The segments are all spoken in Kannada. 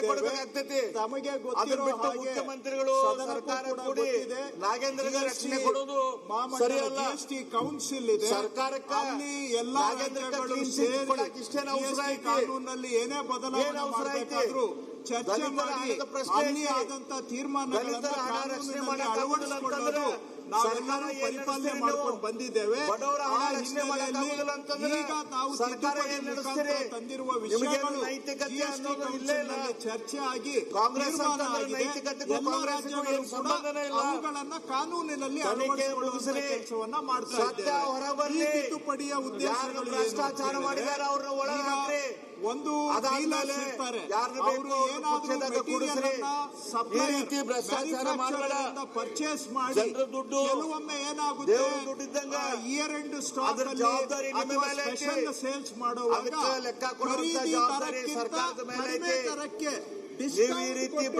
ಕೊಡಬೇಕಾಗ್ತೈತಿ. ತಮಗೆ ಗೊತ್ತಿರೋ ಹಾಗೆ ಮುಖ್ಯಮಂತ್ರಿಗಳು ಸರ್ಕಾರ ಕೂಡಿ ನಾಗೇಂದ್ರಗೆ ರಕ್ಷಣೆ ಕೊಡೋದು ಸರಿಯಲ್ಲ. ಜಿಎಸ್ಟಿ ಕೌನ್ಸಿಲ್ ಇದೆ, ಸರ್ಕಾರಕ್ಕೆ ಅಲ್ಲಿ ಎಲ್ಲಾ ರಾಜ್ಯಗಳು ಸೇರಿ ಕಾನೂನಲ್ಲಿ ಏನೇ ಬದಲಾವಣೆ ಮಾಡಬೇಕಾದ್ರೂ ಚರ್ಚೆ ಮಾಡಿ ಅಲ್ಲಿ ಆದಂತ ತೀರ್ಮಾನಗಳನ್ನು ಕಾನೂನಿನಲ್ಲಿ ಅಳವಡಿಸಿಕೊಳ್ಳಲು ನಾವೆಲ್ಲರೂ ಪರಿಪಾಲನೆ ಮಾಡಿಕೊಂಡು ಬಂದಿದ್ದೇವೆ. ಈಗ ನಾವು ತಿದ್ದುಪಡಿ ಮುಖಾಂತರ ತಂದಿರುವ ವಿಷಯಗಳು ಚರ್ಚೆ ಆಗಿ ತೀರ್ಮಾನ ಆಗಿದೆ. ಎಲ್ಲ ರಾಜ್ಯಗಳು ಕೂಡ ಅವುಗಳನ್ನ ಕಾನೂನಿನಲ್ಲಿ ಅಳವಡಿಸಿಕೊಳ್ಳುವ ಕೆಲಸವನ್ನ ಮಾಡ್ತಾ ಇದ್ದೇವೆ. ಈ ತಿದ್ದುಪಡಿಯ ಉದ್ದೇಶಗಳು ಭ್ರಷ್ಟಾಚಾರ ಮಾಡಿದ್ದಾರೆ ಅವ್ರನ್ನ ಒಳಗೆ ಒಂದು ಡೀಲರ್ಸ್ ಇರ್ತಾರೆ, ಅವರು ಏನಾದರೂ ಈ ರೀತಿ ಭ್ರಷ್ಟಾಚಾರ ಪರ್ಚೇಸ್ ಮಾಡಿ ಕೆಲವೊಮ್ಮೆ ಏನಾಗುತ್ತೆ year end stock special sales ಮಾಡುವಾಗ ಕಡಿಮೆ ದರಕ್ಕೆ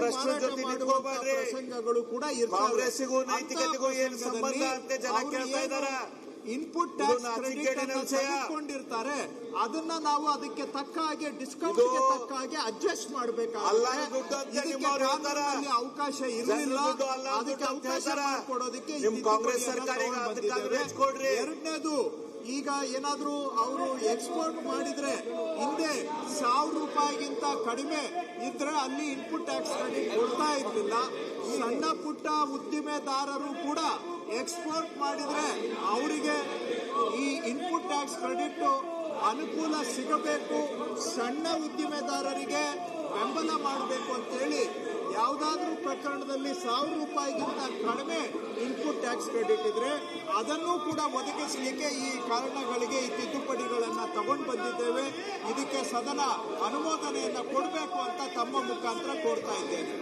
ಪ್ರಸಂಗಗಳು ಕೂಡ ಕಾಂಗ್ರೆಸ್ಸಿಗೂ ನೈತಿಕತೆಗೂ ಏನು ಸಂಬಂಧ ಅಂತ ಜನ ಕೇಳ್ತಾ ಇದ್ದಾರೆ. ಇನ್ಪುಟ್ ಟ್ಯಾಕ್ಸ್ ಕ್ರೆಡಿಟ್ ತೆಗೆದುಕೊಂಡಿರ್ತಾರೆ, ಅದನ್ನ ನಾವು ಅದಕ್ಕೆ ತಕ್ಕ ಹಾಗೆ ಡಿಸ್ಕೌಂಟ್ ತಕ್ಕ ಹಾಗೆ ಅಡ್ಜಸ್ಟ್ ಮಾಡಬೇಕಾಗುತ್ತೆ. ಅವಕಾಶ ಇರಲಿಲ್ಲ, ಅದಕ್ಕೆ ಅವಕಾಶ ಕೊಡೋದಕ್ಕೆ ಕಾಂಗ್ರೆಸ್ ಸರ್ಕಾರ. ಎರಡನೇದು, ಈಗ ಏನಾದ್ರೂ ಅವರು ಎಕ್ಸ್ಪೋರ್ಟ್ ಮಾಡಿದ್ರೆ ಹಿಂದೆ 1000 ರೂಪಾಯಿಗಿಂತ ಕಡಿಮೆ ಇದ್ರೆ ಅಲ್ಲಿ ಇನ್ಪುಟ್ ಟ್ಯಾಕ್ಸ್ ಕ್ರೆಡಿಟ್ ಕೊಡ್ತಾ ಇರ್ಲಿಲ್ಲ. ಸಣ್ಣ ಪುಟ್ಟ ಉದ್ದಿಮೆದಾರರು ಕೂಡ ಎಕ್ಸ್ಪೋರ್ಟ್ ಮಾಡಿದ್ರೆ ಅವರಿಗೆ ಈ ಇನ್ಪುಟ್ ಟ್ಯಾಕ್ಸ್ ಕ್ರೆಡಿಟ್ ಅನುಕೂಲ ಸಿಗಬೇಕು, ಸಣ್ಣ ಉದ್ದಿಮೆದಾರರಿಗೆ ಬೆಂಬಲ ಮಾಡಬೇಕು ಅಂತೇಳಿ ಯಾವುದಾದ್ರೂ ಪ್ರಕರಣದಲ್ಲಿ 1000 ರೂಪಾಯಿಗಿಂತ ಕಡಿಮೆ ಇನ್ಪುಟ್ ಟ್ಯಾಕ್ಸ್ ಕ್ರೆಡಿಟ್ ಇದ್ರೆ ಅದನ್ನು ಕೂಡ ಒದಗಿಸಲಿಕ್ಕೆ ಈ ಕಾರಣಗಳಿಗೆ ಈ ತಿದ್ದುಪಡಿಗಳನ್ನು ತಗೊಂಡು ಬಂದಿದ್ದೇವೆ. ಇದಕ್ಕೆ ಸದನ ಅನುಮೋದನೆಯನ್ನ ಕೊಡಬೇಕು ಅಂತ ತಮ್ಮ ಮುಖಾಂತರ ಕೋರ್ತಾ ಇದ್ದೇನೆ.